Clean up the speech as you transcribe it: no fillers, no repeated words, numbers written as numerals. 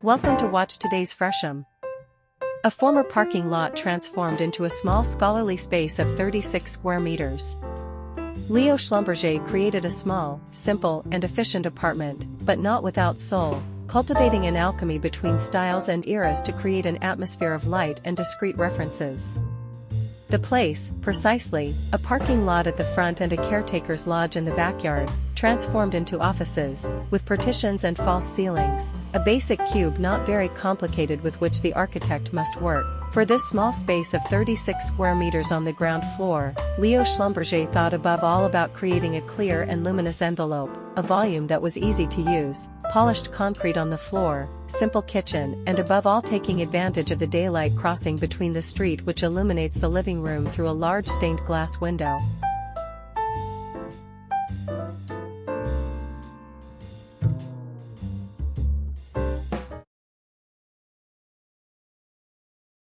Welcome to watch today's Fresham. A former parking lot transformed into a small scholarly space of 36 square meters. Léo Schlumberger created a small, simple, and efficient apartment, but not without soul, cultivating an alchemy between styles and eras to create an atmosphere of light and discreet references. The place, precisely, a parking lot at the front and a caretaker's lodge in the backyard, transformed into offices, with partitions and false ceilings, a basic cube not very complicated with which the architect must work. For this small space of 36 square meters on the ground floor, Léo Schlumberger thought above all about creating a clear and luminous envelope, a volume that was easy to use, polished concrete on the floor, simple kitchen, and above all taking advantage of the daylight crossing between the street which illuminates the living room through a large stained glass window.